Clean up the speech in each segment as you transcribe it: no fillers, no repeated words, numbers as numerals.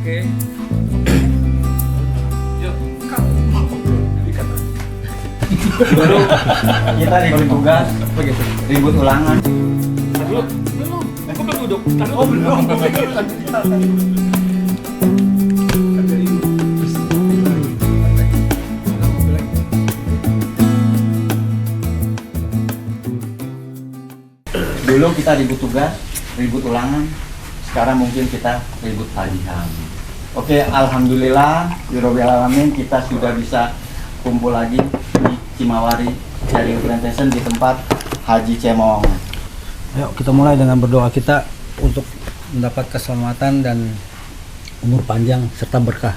Oke. Yuk, kamu. Dulu kita ribut tugas, begitu. Ribut ulangan. Belum. Aku belum duduk. Oh belum. Dulu kita ribut tugas, ribut ulangan. Sekarang mungkin kita ribut tagihan. Oke, alhamdulillah, Birobel Alamin, kita sudah bisa kumpul lagi di Cimawari Sharing Plantation di tempat Haji Cemong. Ayo kita mulai dengan berdoa kita untuk mendapat keselamatan dan umur panjang serta berkah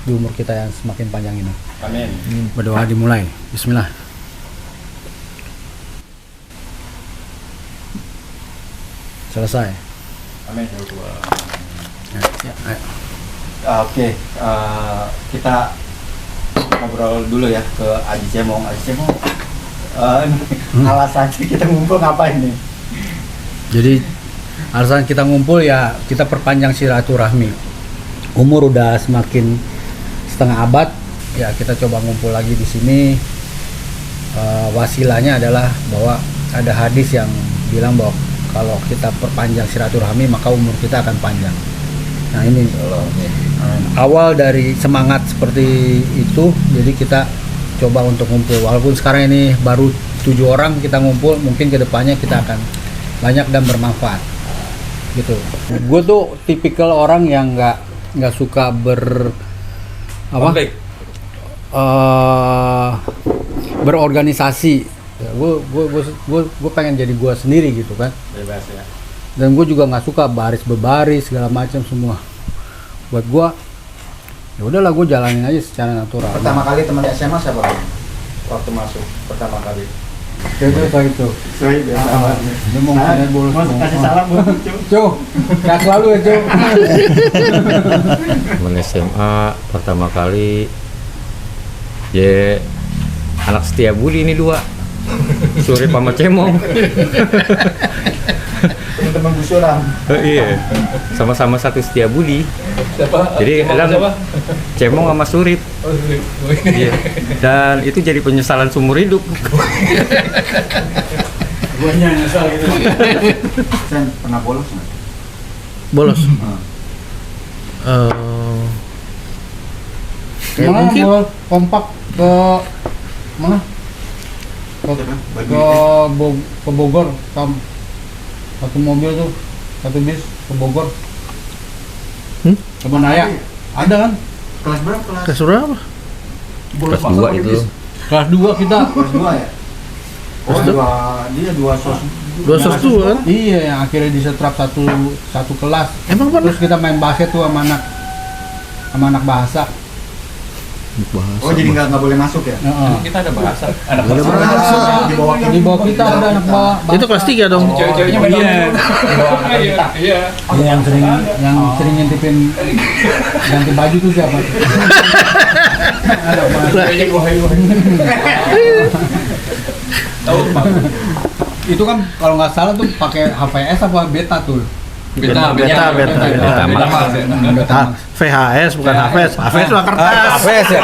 di umur kita yang semakin panjang ini. Amin. Berdoa dimulai. Bismillah. Selesai. Amin. Ya, ayo. Oke, kita ngobrol dulu ya ke Haji Cemong. Haji Cemong, alasannya kita ngumpul ngapain nih? Jadi alasan kita ngumpul ya kita perpanjang silaturahmi. Umur udah semakin setengah abad, ya kita coba ngumpul lagi di sini. Wasilahnya adalah bahwa ada hadis yang bilang bahwa kalau kita perpanjang silaturahmi maka umur kita akan panjang. Nah ini awal dari semangat seperti itu, jadi kita coba untuk ngumpul. Walaupun sekarang ini baru 7 orang kita ngumpul, mungkin kedepannya kita akan banyak dan bermanfaat gitu. Gue tuh tipikal orang yang nggak suka berorganisasi. Gue pengen jadi gue sendiri gitu kan. Bebas ya. Dan gue juga nggak suka baris berbaris segala macam semua. Buat gue ya udahlah, gue jalanin aja secara natural. Pertama kali teman SMA siapa Bang? Waktu masuk pertama kali. Itu kayak itu. Sorry, biasa. Dia mau ngomongin bolos. Mas kasih salam buat Cuh, sehat selalu ya Cuh. Temen SMA pertama kali ya anak setia budi ini dua Surip sama Cemong. teman-teman Gus Suram. Iya, sama-sama satu setia budi. Siapa? Jadi Siapa? kan Cemong sama Surip. Oh, Iya. Dan itu jadi penyesalan seumur hidup. Gue nyesal gitu. Sen pernah bolos nggak? Bolos. Kayak Mana mungkin mau kompak ke mana? Ke Bogor, satu mobil tuh, satu bis ke Bogor. Ke Bonaya. Ada kan? Kelas berapa? kelas berapa? Kelas 2 itu. Kelas 2 kita. Kelas 2 ya? Oh, dua sos. Dua sos tuh kan? Iya, yang akhirnya disetrap satu kelas. Emang pernah? Terus kita main basket tuh sama anak bahasa. Oh, jadi nggak boleh masuk ya? Heeh. Kita ada bahasa. Anak Boleh bahasa. Di bawah kita ada anak bahasa. Itu kelas 3 dong. Cewek-ceweknya main Iya. Iya. Yang sering ngintipin ganti baju tuh siapa? Anak bahasa. Ceweknya wahai. Tahu Pak? Itu kan kalau nggak salah tuh pakai HVS apa beta tuh? Beta. Beta. Beta. VHS bukan HVS. HVS mah kertas. HVS ya?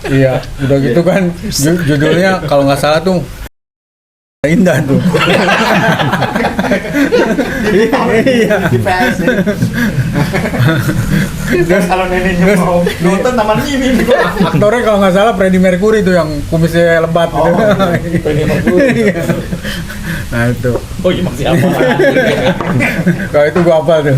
Iya, udah gitu kan judulnya kalau nggak salah tuh indah tuh. Iya. Di PS ya. Terus kalau neneknya mau nonton taman ini. Aktornya kalau nggak salah Freddie Mercury tuh yang kumisnya lebat gitu. Freddie Mercury. Iya. Nah itu. Oh iya masih apa? Kalau itu gua hafal tuh.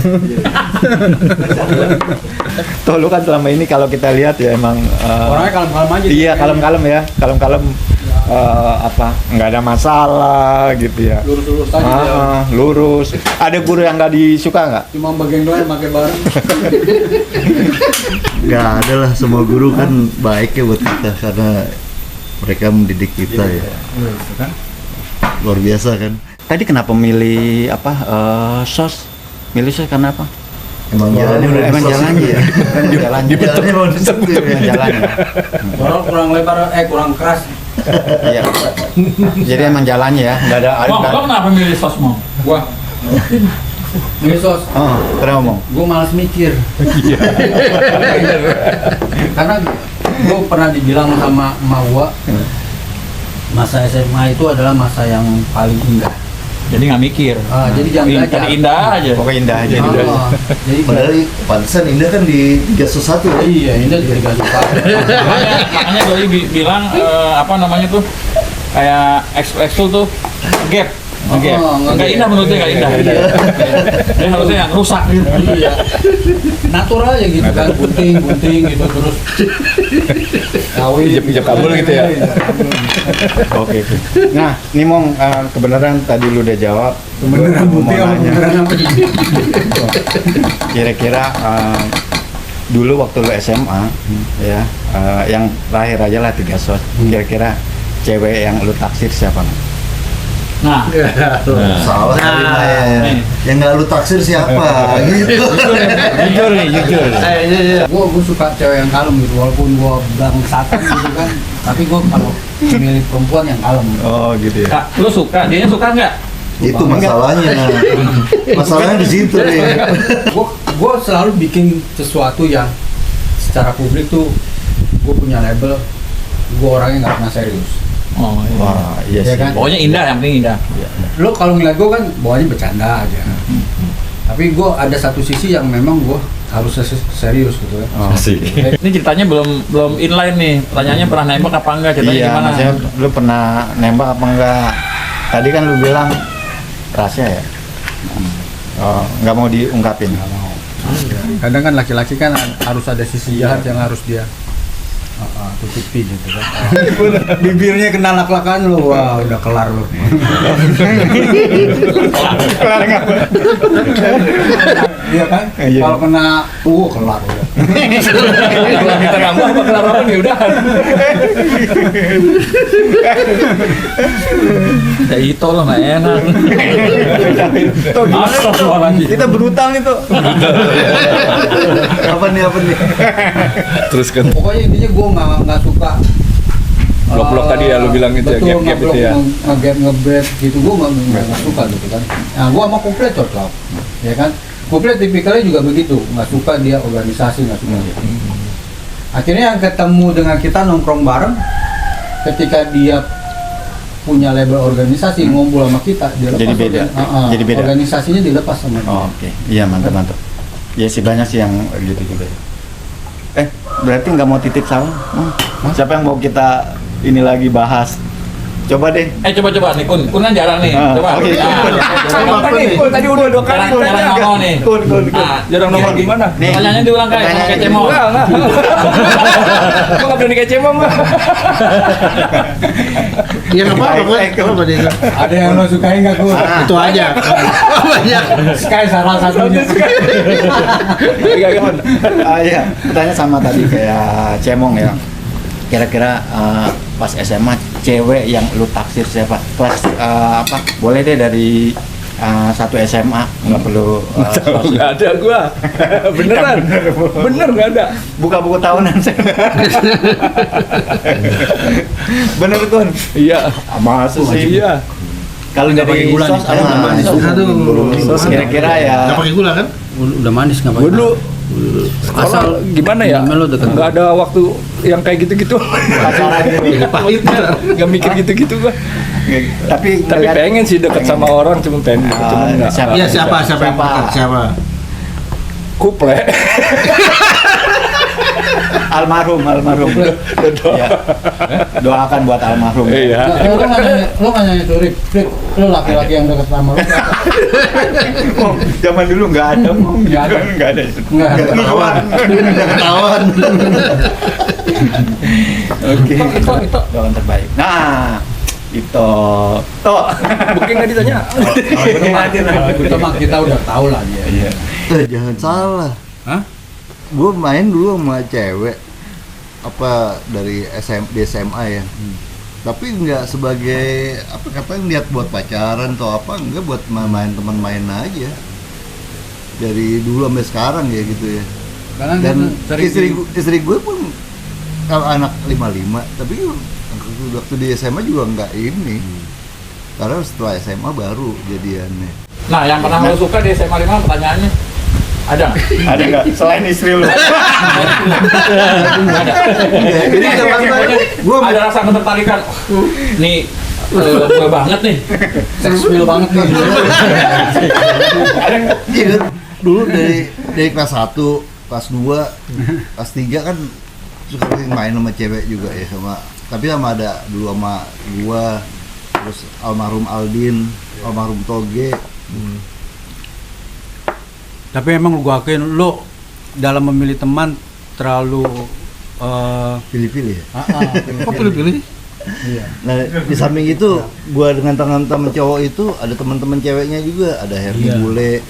Toh lu kan selama ini kalau kita lihat ya emang Orangnya kalem-kalem aja. iya kalem-kalem ya, kalem-kalem apa nggak ada masalah gitu ya. Lurus-lurus aja. Dia. Lurus. Ada guru yang nggak disuka nggak? Cuma bagian doang yang pakai bareng. Nggak ada lah, semua guru kan baik ya buat kita karena mereka mendidik kita ya. Luar biasa kan. Tadi kenapa milih apa sos? Milih sos karena apa? Emang jalannya udah Emang disos jalannya gitu ya. Jalannya. Jalannya mau disebut ya. Jalannya. Orang kurang lebar, kurang keras. Iya. Jadi emang jalannya ya, nggak ada. Bang, lo kenapa milih sosmo? Gua Nih sos, Pernah ngomong. gue malas mikir. Karena gue pernah dibilang sama emak gue, masa SMA itu adalah masa yang paling indah. Jadi nggak mikir. Jadi jangan belajar. Tadi indah aja. Pokoknya indah aja. Jadi Padahal pantesan Indah kan di 301 ya. iya, indah jadi gak suka. makanya Doi bilang apa namanya tuh kayak ekskul tuh gap. Gap. Nggak indah menurut dia, nggak indah. Dia harusnya yang rusak gitu. Iya. Natural aja gitu kan, bunting gitu terus. Kawin. Ijab kabul gitu ya. Oke. Nah, ini Mong, kebenaran tadi lu udah jawab. Beneran Gua mau bunting apa nanya. beneran apa? Kira-kira dulu waktu lu SMA ya, yang terakhir aja lah 3 sos. Kira-kira cewek yang lu taksir siapa? Nah, Salah kali main. Yang nggak lu taksir siapa? Gitu. Jujur nih, jujur. Gue suka cewek yang kalem gitu, walaupun gue bangsatan gitu kan, tapi gue kalau milih perempuan yang kalem. Oh gitu ya. Kak, lu suka? Dia suka nggak? Itu masalahnya. Masalahnya di situ nih. Gue selalu bikin sesuatu yang secara publik tuh gue punya label, gue orangnya nggak pernah serius. Oh, iya. Wah, iya Ya sih. kan? Pokoknya indah, yang penting indah. Lo kalau ngeliat gue kan bawaannya bercanda aja, tapi gue ada satu sisi yang memang gue harus serius gitu ya. Oh, Ini ceritanya belum inline nih. Pertanyaannya pernah nembak apa enggak? Ceritanya iya, gimana? maksudnya lu pernah nembak apa enggak? Tadi kan lu bilang rahasia ya? Oh, nggak mau diungkapin. Kadang kan laki-laki kan harus ada sisi jahat yang harus dia tutupi gitu kan. Bibirnya kena lak-lakan lo, wah udah kelar lo. Kelar nggak? Iya kan? Iya. Kalau kena kelar udah. Kalau kita nambah apa kelar apa nih udah. Ya itu loh nggak enak. Astagfirullahaladzim. Kita berutang itu. Apa nih? Terus kan. Pokoknya intinya gue nggak suka Blok-blok tadi ya, lu bilang gitu ya, betul, gap-gap itu ya. nge-gap gitu gue nggak suka gitu kan. Nah gue sama Kuplet cocok, ya kan. Kuplet tipikalnya juga begitu, nggak suka dia organisasi, nggak suka dia. Akhirnya yang ketemu dengan kita nongkrong bareng, ketika dia punya label organisasi ngumpul sama kita, dia lepas Jadi beda. Jadi beda. organisasinya dilepas sama dia. Oh, oke. Iya, mantap. Ya sih banyak sih yang gitu juga. Berarti nggak mau titip salam? Siapa yang mau kita ini lagi bahas? Coba deh. Coba nih Kun kan jarang nih. Coba. Oke. Coba nih. Kun tadi udah 2 kali. Jarang ngomong nih. Kun. Nah, Jarang nongol gimana? Nih. Pertanyaannya diulang kayak sama kayak Cemong. Gua nggak berani kayak Cemong. Iya nggak apa-apa, apa dia? Ada yang lo sukain nggak gue? Itu aja. Banyak. Sky salah satunya. Iya, pertanyaan sama tadi kayak Cemong ya. Kira-kira pas SMA cewek yang lu taksir siapa? Kelas apa? Boleh deh dari satu SMA, nggak perlu. Nggak ada gua. Beneran. Bener nggak ada. Buka buku tahunan saya. Bener Kun? Iya. Masa sih? Iya. Kalau Nggak dari pakai gula nih, sos saya nggak manis. sos kira-kira ya. Nggak pakai gula kan? Udah manis nggak Gua dulu Asal gimana ya? lo deket. Nggak ada waktu yang kayak gitu-gitu. Pacaran gitu. Nggak mikir gitu-gitu gua. Tapi Tapi pengen sih deket sama orang, cuma pengen. Cuma nggak. Iya siapa yang dekat? Siapa? Kuple. almarhum. Ya. Doakan buat almarhum. Iya. Lo nggak nanya tuh, Rip, lo laki-laki yang deket sama lo siapa? Mong, zaman dulu nggak ada, Mong. Nggak ada. Nggak ada. Nggak ada. Ketahuan. Oke. Itu. Doakan terbaik. Nah, itu. Toh. Mungkin nggak ditanya. Kita mah kita udah tahu lah dia. Iya. Jangan salah. Hah? Gue main dulu sama cewek apa dari di SMA ya. Tapi nggak sebagai apa katanya niat buat pacaran atau apa, enggak, buat main teman main aja. Dari dulu sampai sekarang ya gitu ya. Karena Dan sering istri gue pun anak 55, tapi waktu di SMA juga nggak ini. Karena setelah SMA baru jadiannya. Nah, yang pernah lo suka di SMA 5 pertanyaannya ada nggak? Ada nggak? Selain istri lu. Ada. Jadi Gua ada rasa ketertarikan. Nih, gue banget nih. Seksual banget nih. Iya, dulu dari kelas 1, kelas 2, kelas 3 kan suka main sama cewek juga ya, tapi ada dulu sama gua, terus almarhum Aldin, almarhum Toge. Tapi emang gua akuin lu dalam memilih teman terlalu Pilih-pilih ya. kok pilih-pilih? Nah, di samping itu gua dengan teman-teman cowok itu ada teman-teman ceweknya juga, ada Herdi Iya. Bule,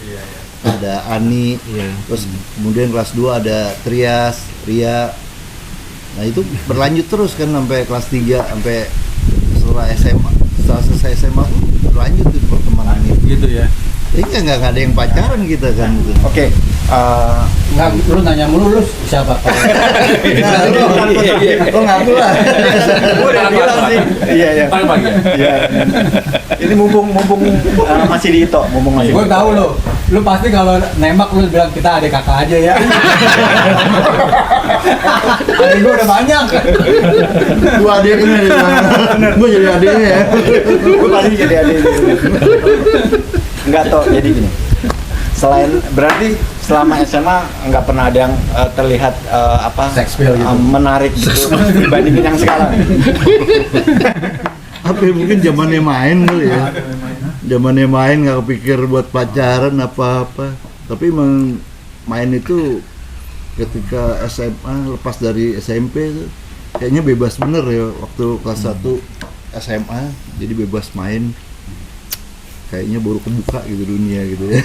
ada Ani, terus kemudian kelas 2 ada Trias, Ria. Nah, itu berlanjut terus kan sampai kelas 3, sampai setelah SMA. Setelah selesai SMA tuh berlanjut tuh pertemanan itu. Gitu ya. Jadi nggak ada yang pacaran kita kan gitu. Oke. Enggak, lu nanya mulu lu siapa? Nah, lo ngaku lah. Gue udah bilang sih. Iya. Paling pagi. Iya. Ini mumpung masih di Ito, mumpung masih. Gue tahu lu. Lu pasti kalau nembak lu bilang kita adik kakak aja ya. Adik gue udah banyak. Gua adiknya di sana. Gua jadi adiknya ya. Gue pasti jadi adik. Enggak toh, jadi gini. Selain berarti selama SMA nggak pernah ada yang terlihat Seksual gitu. menarik gitu dibandingin yang sekarang. Apa ya, mungkin zamannya main kali ya. Zamannya main nggak kepikir buat pacaran apa-apa. Tapi emang main itu ketika SMA lepas dari SMP tuh kayaknya bebas bener ya waktu kelas 1 SMA, jadi bebas main. Kayaknya baru kebuka gitu dunia gitu ya.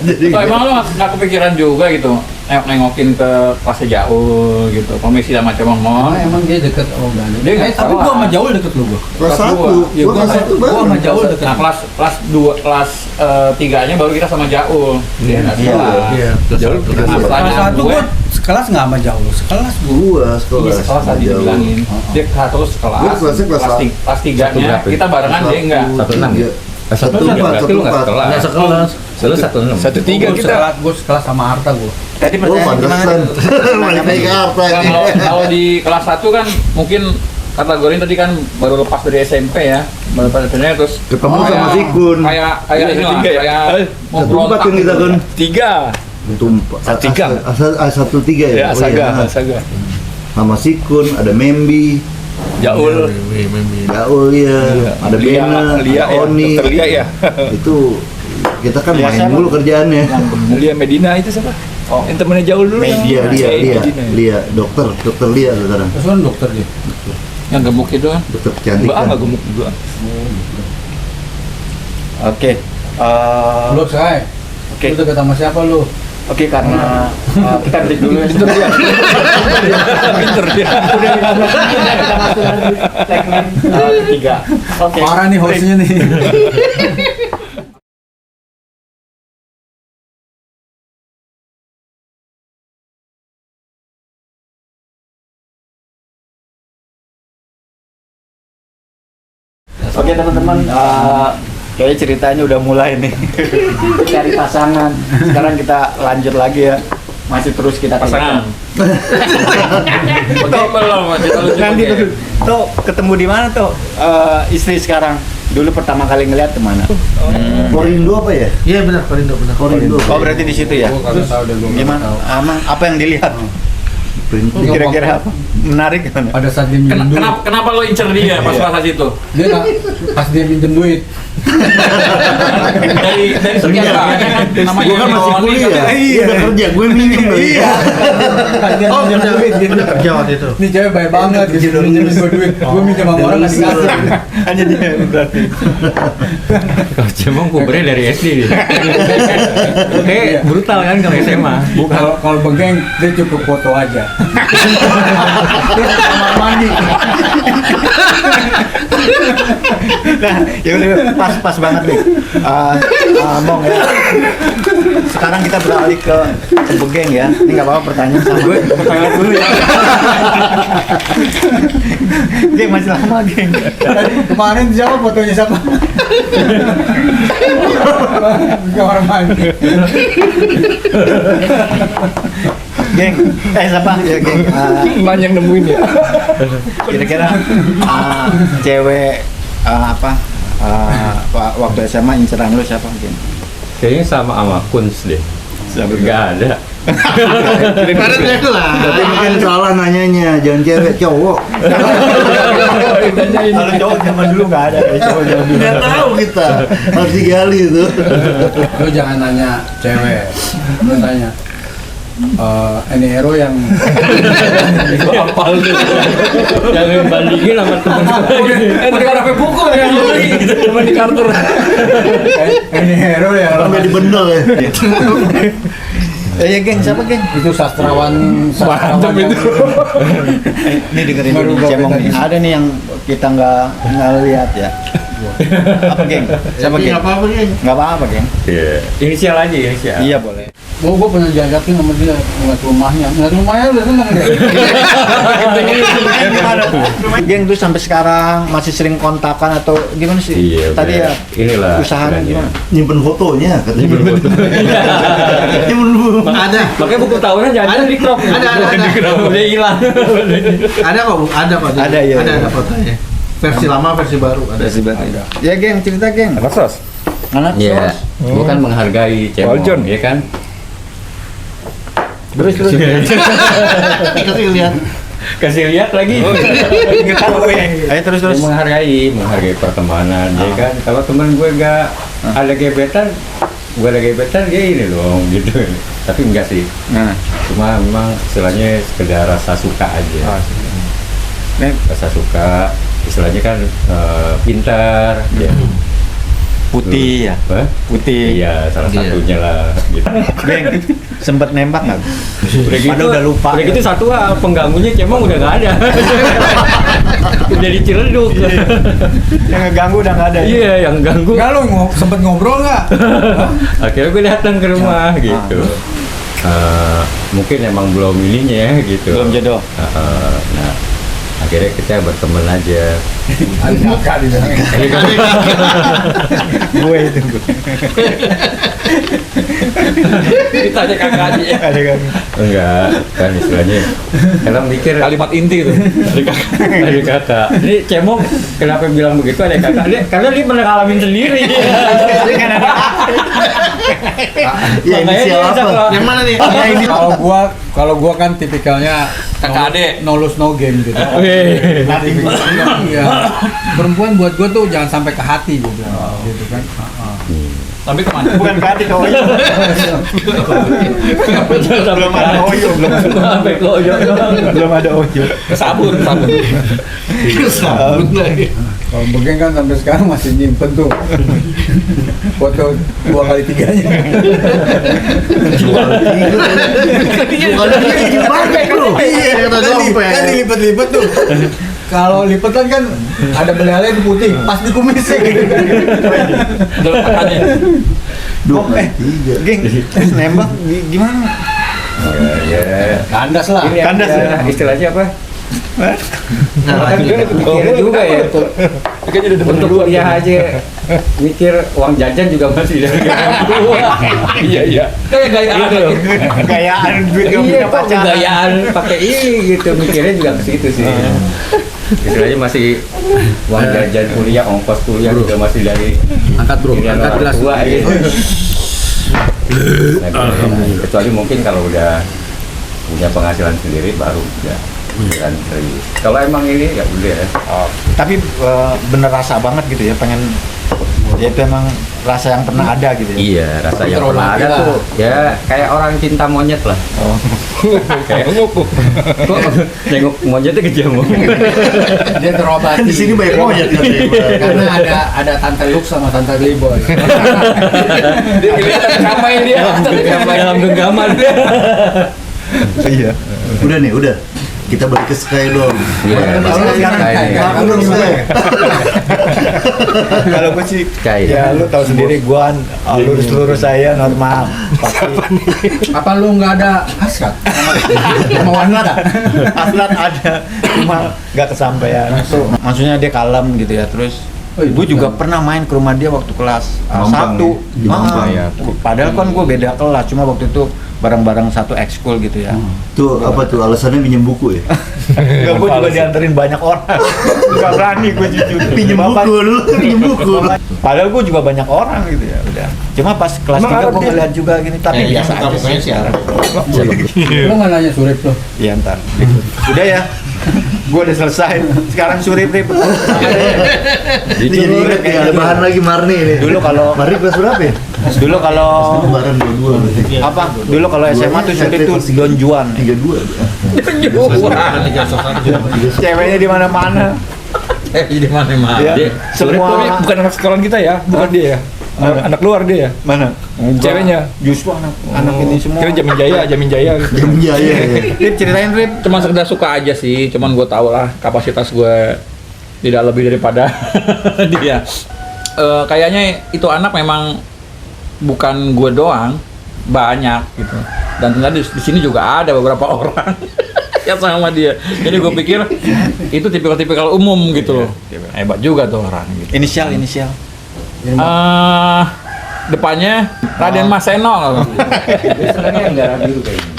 Jadi Oh, emang lo nggak kepikiran juga gitu nengokin ke kelasnya jauh gitu, komisi sama cemong Emang dia deket enggak? Dia nggak Tapi salah. gua sama Jaul deket lu gua. kelas 1, Ya, gua kelas 1 Gua sama banget. Jaul deket. Nah, kelas 2, kelas 3-nya baru kita sama Jaul. Dia nggak salah. Jauh Nah, Kelas pertanyaan 1 gue, gua sekelas enggak sama Jaul, sekelas gua. Gua iya sekolah. sekelas tadi jauh. dibilangin. Dia terus Gua kelas, kelasnya kelas kelas 3-nya berapa? kita barengan dia enggak. 1-6 ya? Satu empat, Berarti lu nggak sekelas. Nggak sekelas. Lu 1-6. 1-3 Gua kita. Gua sekelas sama Arta gua. Tadi Oh, pertanyaan gimana? pantesan. Balik lagi ke apa Nah, ini? kalau di kelas 1 kan mungkin kategori tadi kan baru lepas dari SMP ya, baru pada akhirnya terus Ketemu kayak- sama Sikun. kayak ini lah, tiga ya? kayak mau Satu empat berontak yang kita gitu. kan. 3. Tumpa. Tiga. 1-3 ya. Ya, Oh, Asaga, iya. Asaga. Sama Sikun, ada Membi, Jaul. Gaul ya, ada Bena, Lia ada ya, Oni. Dr. Lia ya. Itu kita kan Lia main siapa? dulu kerjaannya. Lia Medina itu siapa? Oh. Yang temennya Jaul dulu. Lia, Medina. Lia, dokter Lia sekarang, Terus kan dokter dia. Yang gemuk itu kan. dokter Mbak kecantikan. nggak gemuk juga. Oke. Lu say. Oke. Lu deket sama siapa lu? Oke, karena kita break dulu ya. Pinter dia. Pinter dia. Udah 15 menit ya, kita masuk lagi segmen ketiga. Oke. Parah nih hostnya nih. Oke teman-teman, kayaknya ceritanya udah mulai nih. Cari pasangan. Sekarang kita lanjut lagi ya. Masih terus kita Pasangan. Oke, belum. Kita lucu Nanti oke. tuh ketemu di mana tuh istri sekarang? Dulu pertama kali ngeliat kemana? Korindo apa ya? Iya benar, Korindo benar. Korindo. Oh berarti di situ ya? Gua kagak tahu deh gua. Gimana? Amang apa yang dilihat? Printing. Kira-kira apa? Menarik kan? Pada saat dia minjem duit, Kenapa lo incer dia pas pas itu? dia nggak pas dia minjem duit, Dari sekian banyak kan namanya Gue kan masih Yoni, kuliah, katanya. gue udah kerja, gue minjem dong. pas dia minjem duit, dia Udah kerja waktu itu. nih cewek baik banget, gitu minjemin gue duit, gue minjem sama orang nggak dikasih. Hanya dia berarti. Kalau cemong kubernya dari SD dia. Kayak brutal kan kalau SMA. Kalau begeng dia cukup foto aja. Dia kamar mandi. Nah, ya udah pas banget nih. Mong ya. Sekarang kita beralih ke Begeng ya. Ini nggak apa-apa pertanyaan sama gue. Toilet dulu ya. Geng masih lama geng. Kemarin siapa fotonya siapa? Kamar mandi. Geng, siapa? Ya geng. Banyak nemuin ya. Kira-kira cewek waktu SMA inceran lu siapa geng? Kayaknya sama Kunz deh. Nggak ada. Ibaratnya itu lah. Tapi mungkin salah nanyanya, jangan cewek, cowok. Kalau cowok zaman dulu nggak ada ya, cowok zaman dulu. Nggak tahu kita, harus digali itu. Lu jangan nanya cewek, lu tanya ini hero yang Apal tuh. Jangan bandingin sama temen gue. Udah ada buku ya gitu. Cuma di kartu. ini hero yang Sampai dibendel ya. Ya geng, siapa geng? itu sastrawan Mantap yang itu. Ini dengerin Baru dulu gua cemong nih. pegang. Ada nih yang kita nggak lihat ya. Apa geng? Siapa geng? Nggak apa-apa geng. Nggak apa-apa geng. Iya. Inisial aja, inisial. Iya boleh. gue pernah jajakin sama dia ngeliat rumahnya udah seneng deh. Geng tuh sampai sekarang masih sering kontakan atau gimana sih? Iya, Tadi udah. ya Inilah usahanya istilahnya. gimana? Nyimpen fotonya, katanya. Nyimpen foto. Ada. Makanya buku tahunan jangan di crop. Ada. Udah hilang. Ada kok, ada kok. Ada, iya. Ada fotonya. Versi lama, versi baru ada. Ya geng, cerita geng. Apa sos? Anak Iya. sos. Gua kan menghargai cemong, Waljon. ya kan? Terus. Kasih lihat. Kasih lihat lagi. Ayo terus. Menghargai pertemanan, ya kan? Kalau teman gue nggak ada gebetan, gue ada gebetan, dia ini dong, gitu. Tapi enggak sih. Nah, Cuma memang istilahnya sekedar rasa suka aja. Rasa suka, istilahnya kan pintar, ya. putih ya. Apa? Putih. Iya, salah Iya. satunya lah. Gitu. Geng, sempet nembak nggak? Udah udah lupa. Udah gitu satu pengganggunya cemong udah nggak ada. Udah diceleduk. Yang ngeganggu udah nggak ada. Ya? Iya, yang ganggu. Nggak lu sempet ngobrol nggak? Akhirnya gue datang ke rumah gitu. Mungkin emang belum ininya ya gitu. Belum jodoh. Nah, akhirnya kita berteman aja. Ada kakak di sana. Gue itu. Ditanya kakak aja ya. Ada kan? Enggak, kan istilahnya. Karena mikir Kalimat inti itu. Dari kakak. ada kakak. Ini cemong kenapa bilang begitu ada kakak? Karena dia pernah ngalamin sendiri. Ya, inisial apa? Yang mana nih? Kalau gua kan tipikalnya Kakak adek. no lose no game gitu. Iya. Perempuan buat gua tuh jangan sampai ke hati gitu. Gitu kan. Tapi kemana? Bukan kati kau itu. Belum ada oyo, Sampai ke ojo doang. belum ada oyo. Sabun. Sabun lagi. Kalau Begeng kan sampai sekarang masih nyimpen tuh foto 2x3-nya. Bukan gimana bro? Iya, kata dompet. Kan dilipet-lipet tuh. Kalau lipetan kan ada belalai di putih, pas di kumisnya. Udah kakaknya. Dua kali tiga. Geng, terus nembak gimana? Ya, Kandas lah. ini Kandas ada ya? istilahnya apa? Nah, Kan gue kepikiran juga ya Kayaknya udah demen untuk duluan. kuliah aja mikir uang jajan juga masih dari orang tua. Iya. Kayak gaya Gitu. Gayaan duit gak Iya, punya kok pacar. gayaan pakai ini gitu mikirnya juga ke situ sih. Istilahnya masih uang jajan kuliah, ongkos kuliah juga masih dari Angkat bro, pilihan angkat orang gelas. tua gitu. Kecuali mungkin kalau udah punya penghasilan sendiri baru udah kan serius. Kalau emang ini ya udah ya. Tapi bener rasa banget gitu ya, pengen ya itu emang rasa yang pernah ada gitu ya. Iya, rasa yang pernah Terobati ada lah. tuh ya kayak orang cinta monyet lah. Oh. Kayak kok nengok monyetnya kejamung. Dia terobati. Di sini banyak monyet katanya. Karena ada Tante Lux sama Tante Playboy. Dia kelihatan kamai dia. Dalam genggaman. Iya. Udah nih, udah. Kita balik ke Sky dong. Iya, Kalau lu Kalau gue sih, Sky. ya lu tahu sendiri gua lurus-lurus saya normal. Pasti apa lu nggak ada hasrat sama wanita? hasrat ada, cuma nggak kesampaian. Maksudnya dia kalem gitu ya. Terus gue juga pernah main ke rumah dia waktu kelas Mampang 1. ya? Di Mampang ya. Padahal kan gue beda kelas, cuma waktu itu bareng-bareng satu ekskul gitu ya. Tuh apa tuh alasannya minjem buku ya? Enggak, gue juga dianterin banyak orang. Gak berani gue jujur. Pinjem buku dulu, pinjem buku. Padahal gue juga banyak orang gitu ya, udah. Cuma pas kelas 3 gue ngeliat juga gini, tapi biasa aja sih. Lu nggak nanya Surip lo? Iya ntar. Udah ya. Gue udah selesai. Sekarang Surip Rip. Jadi ingat ya, ada bahan lagi Marni ini. Dulu kalau Marni kelas berapa ya? dulu kalau Lebaran 22 berarti. apa? Dulu kalau SMA tuh Surip tuh Don Juan. 32. Ceweknya di mana-mana. Jadi mana-mana. Ya, semua bukan anak sekolah kita ya, bukan dia ya. Anak luar dia ya. mana? Ceweknya. Justru anak ini semua. Kira Jamin Jaya gitu. Jam jaya ya. Rip, ceritain Rip. Cuman sekedar suka aja sih, cuman gue tau lah kapasitas gue tidak lebih daripada dia. Kayaknya itu anak memang bukan gue doang, banyak gitu. Dan ternyata di sini juga ada beberapa orang yang sama dia. Jadi gue pikir itu tipikal-tipikal umum gitu loh. Hebat juga tuh orang gitu. Inisial. Depannya Raden Maseno. Sebenarnya yang darah biru kayak ini.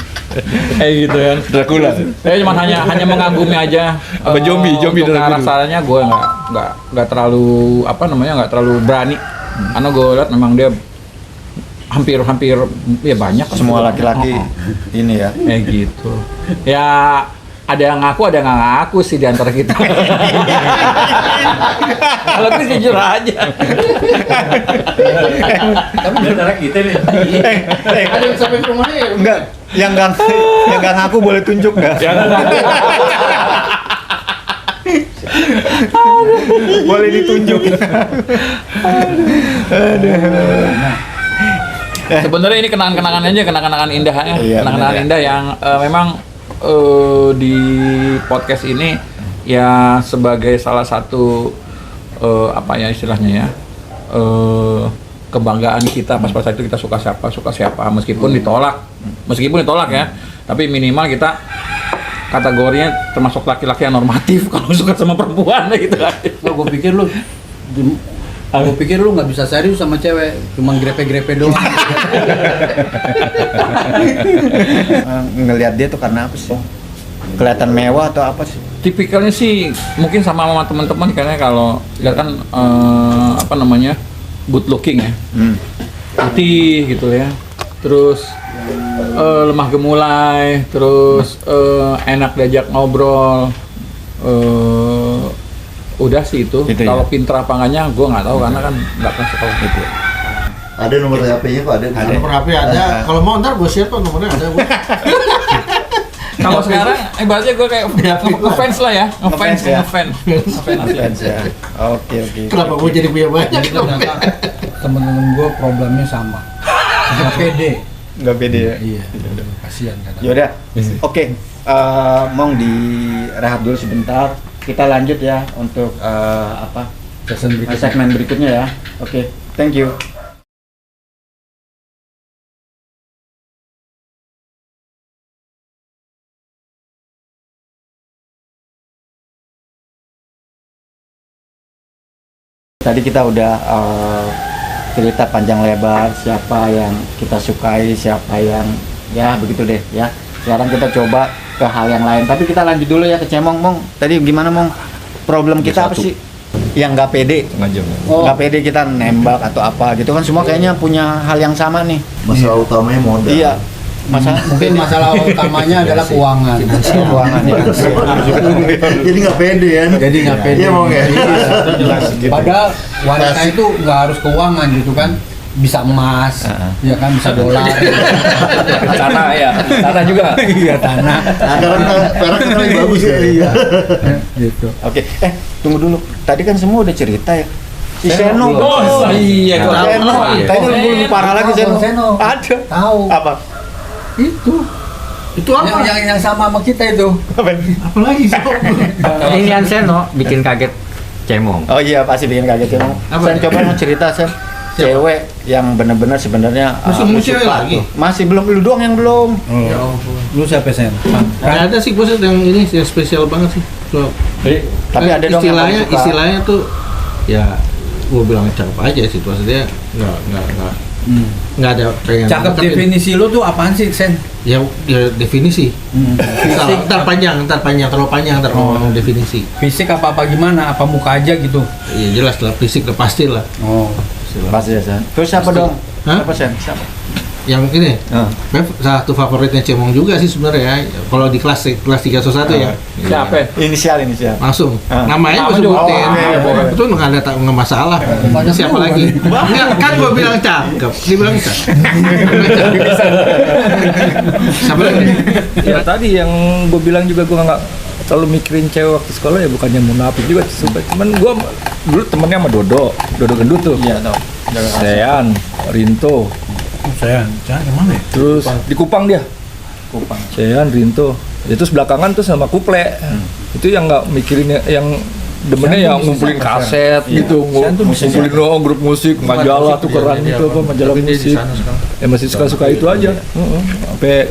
Kayak gitu kan. Dracula. Saya cuma hanya mengagumi aja. Apa zombie untuk darah biru. rasanya gue nggak terlalu nggak terlalu berani. Karena gue lihat memang dia hampir ya banyak kan. Semua laki-laki ini ya. Kayak gitu. Ya ada yang ngaku, ada yang nggak ngaku sih di antara kita. Kalau gue jujur aja. Tapi di antara kita nih. Ada yang sampai ke rumahnya ya? Enggak, yang nggak ngaku boleh tunjuk nggak? Ya nggak ngaku. Boleh ditunjuk. Sebenarnya ini kenangan-kenangan aja, kenangan-kenangan indah ya. Iya, Kenangan-kenangan benar ya. indah yang memang di podcast ini ya sebagai salah satu apa ya istilahnya ya kebanggaan kita pas saat itu kita suka siapa meskipun ditolak ya, tapi minimal kita kategorinya termasuk laki-laki yang normatif kalau suka sama perempuan gitu kan. Gue pikir lu nggak bisa serius sama cewek, cuma grepe-grepe doang. Ngelihat dia tuh karena apa sih? Kelihatan mewah atau apa sih? Tipikalnya sih mungkin sama teman-teman karena kalau lihat kan good looking ya, putih gitu ya, terus lemah gemulai, terus enak diajak ngobrol, udah sih itu. Gitu Kalau ya? pinter apa enggaknya gue nggak tahu karena kan nggak pernah sekolah gitu. Ada nomor HP-nya kok ada. Nomor HP ada. Kalau mau ntar gue share tuh nomornya ada. Kalau sekarang ibaratnya gue kayak ngefans lah ya, Ngefans ya? ngefans asli. Ya. Oke. Kenapa gue jadi punya banyak? Jadi ternyata temen-temen gue problemnya sama. Nggak pede. Nggak beda ya? Iya. Kasihan kadang. Yaudah, oke. Mong direhat dulu sebentar. Kita lanjut ya untuk segmen berikutnya ya. Oke, thank you. Tadi kita udah cerita panjang lebar siapa yang kita sukai, siapa yang ya begitu deh ya. Sekarang kita coba ke hal yang lain. Tapi kita lanjut dulu ya ke Cemong, Mong. Tadi gimana, Mong? Problem kita apa sih? Yang nggak pede. Nggak pede kita nembak atau apa gitu kan semua kayaknya punya hal yang sama nih. Masalah utamanya modal. Iya. Mungkin masalah utamanya adalah keuangan. Keuangan ya. Jadi nggak pede kan? Jadi nggak pede. Iya mau ya. Padahal wanita itu nggak harus keuangan gitu kan, bisa emas, ya kan bisa dolar. Tanah juga. Iya tanah. Sekarang perak kan lebih bagus ya. Iya. Gitu. Oke, tunggu dulu. Tadi kan semua udah cerita ya. Si Seno. Oh iya, gua tahu. Seno. Kayaknya lebih parah lagi Seno. Seno. Ada. Tahu. Apa? Itu Itu apa? Yang sama kita itu. Apalagi sih? Inian Seno bikin kaget Cemong. Oh iya pasti bikin kaget Cemong. Apa Sen nih? coba mau cerita Sen. Cewek yang benar-benar sebenarnya Masih lu mau cewek suka lagi? tuh. Masih belum, lu doang yang belum. Ya ampun. Lu siapa Sen? Nggak ada sih bos yang ini yang spesial banget sih. So, Tapi ada dong yang paling suka. istilahnya tuh ya gua bilang cakep aja sih maksudnya nggak ada pengen Cakep tapi- definisi lu tuh apaan sih Sen? ya definisi ntar panjang terlalu panjang ntar ngomong definisi Fisik apa gimana? Apa muka aja gitu? ya jelas lah fisik udah pasti lah Oh. Pasti ya Sen. Terus siapa Pasti. dong? Hah? Siapa Sen? Siapa? yang ini Ah. satu favoritnya Cemong juga sih sebenarnya ya. Kalau di kelas 301 ya Siapa? Inisial. langsung Ah. namanya gue Nama juga. sebutin Oh, oke. itu nggak ada nggak masalah siapa lagi Nggak, kan gue bilang cakep dia bilang cakep siapa lagi Ya tadi yang gue bilang juga gue nggak terlalu mikirin cewek waktu sekolah ya, bukannya munafik juga suka. Cuman gue dulu temennya sama Dodo gendut tuh. Iya tau. Sean, Rinto, Saya yang mana ya? terus di Kupang dia. Kupang. Sean, Rinto. Ya, terus belakangan tuh sama Kuple. Itu yang nggak mikirin yang demennya yang ngumpulin kaset gitu, ngumpulin doang grup musik, majalah tukeran gitu apa majalah musik. Ya masih suka-suka itu aja. Sampai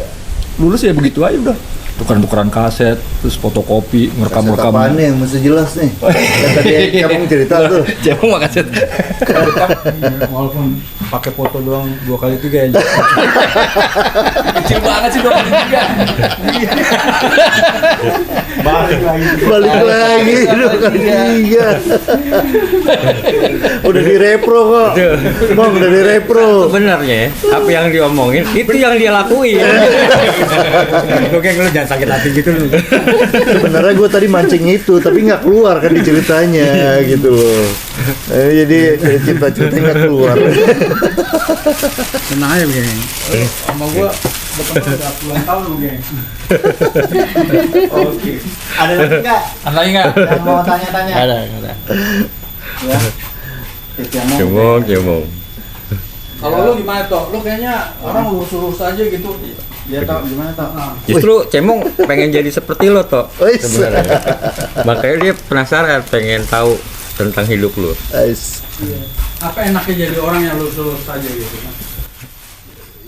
lulus ya begitu aja udah. Tukeran-tukeran kaset, terus fotokopi, ngerekam-rekam. Apaan nih yang mesti jelas nih? Yang tadi kamu cerita tuh. Cemong mah kaset. Walaupun pakai foto doang 2 kali 3 aja. Kecil banget sih 2 kali 3. Balik lagi dua kali tiga. Udah di repro kok. Bang udah di repro. Sebenarnya apa yang diomongin itu yang dia lakuin. Oke, lu jangan sakit hati gitu lu. Sebenarnya gue tadi mancing itu, tapi nggak keluar kan di ceritanya gitu loh. Jadi cerita-ceritanya nggak keluar. Tenang aja begini. Sama gua udah puluhan tahun begini. Oke. Ada lagi nggak Ada lagi nggak? yang mau tanya-tanya? ada Ya. Cemong. Kalau lu gimana toh? Lu kayaknya orang lurus-lurus aja gitu. Dia tau gimana tau? Justru Cemong pengen jadi seperti lo toh. Wis. Sebenarnya. Makanya dia penasaran pengen tahu tentang hidup lu. Ais. Apa enaknya jadi orang yang lurus-lurus aja gitu?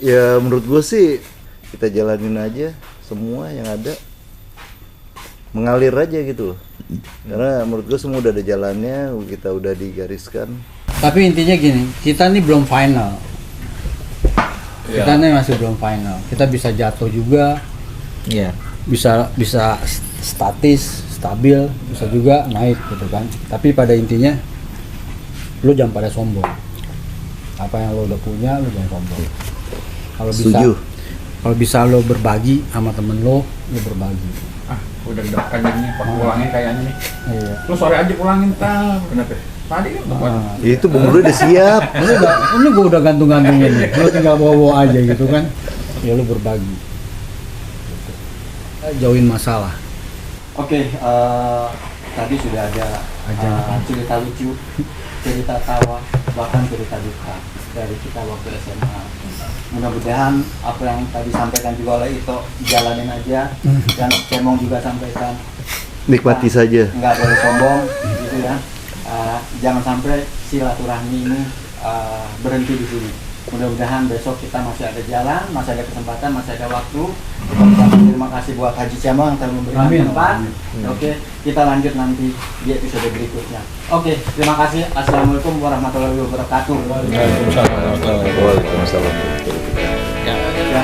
Ya menurut gue sih kita jalanin aja semua yang ada, mengalir aja gitu loh. Karena menurut gue semua udah ada jalannya, kita udah digariskan. Tapi intinya gini, kita nih belum final. Kita nih masih belum final. Kita bisa jatuh juga, Iya. bisa statis, stabil, bisa juga naik gitu kan. Tapi pada intinya lu jangan pada sombong. Apa yang lu udah punya lu jangan sombong. Kalau bisa Setuju. kalau bisa lu berbagi sama temen lu berbagi. Udah depan ini, ulangin kayaknya nih. Iya. Lu sore aja ulangin tal. Kenapa? Tadi kan Ah, Itu Bung Bro udah siap. ini gua udah gantung-gantungin nih. Lu tinggal bawa-bawa aja gitu kan. Ya lu berbagi. Gitu. Jauhin masalah. Oke, tadi sudah ada cerita lucu, cerita tawa, bahkan cerita duka dari kita waktu SMA. Mudah-mudahan apa yang tadi sampaikan juga oleh Ito jalanin aja, dan Cemong juga sampaikan. Nikmati saja. Nggak boleh sombong, gitu ya. Jangan sampai silaturahmi ini berhenti di sini. Mudah-mudahan besok kita masih ada jalan, masih ada kesempatan, masih ada waktu. Kita ucapkan terima kasih buat Haji Cemong yang telah memberikan Amin. tempat. Oke, kita lanjut nanti di episode berikutnya. Oke, terima kasih. Assalamualaikum warahmatullahi wabarakatuh. Waalaikumsalam. Ya.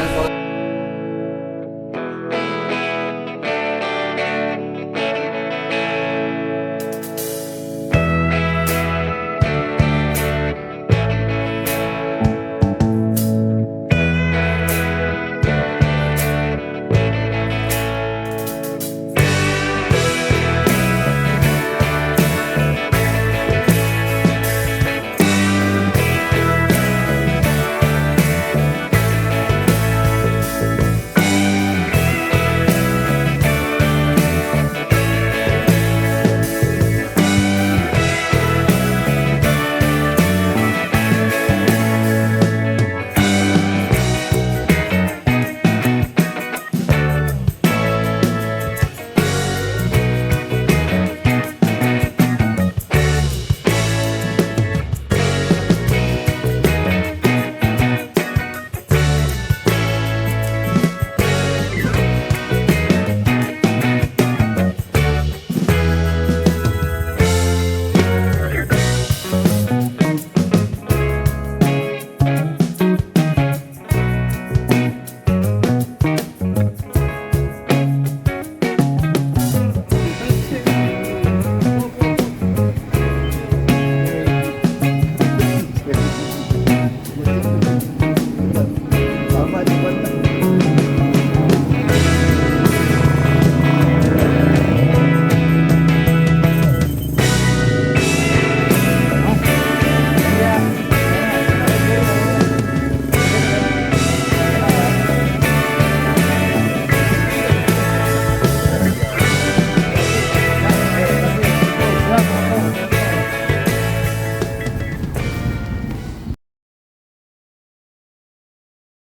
Pak.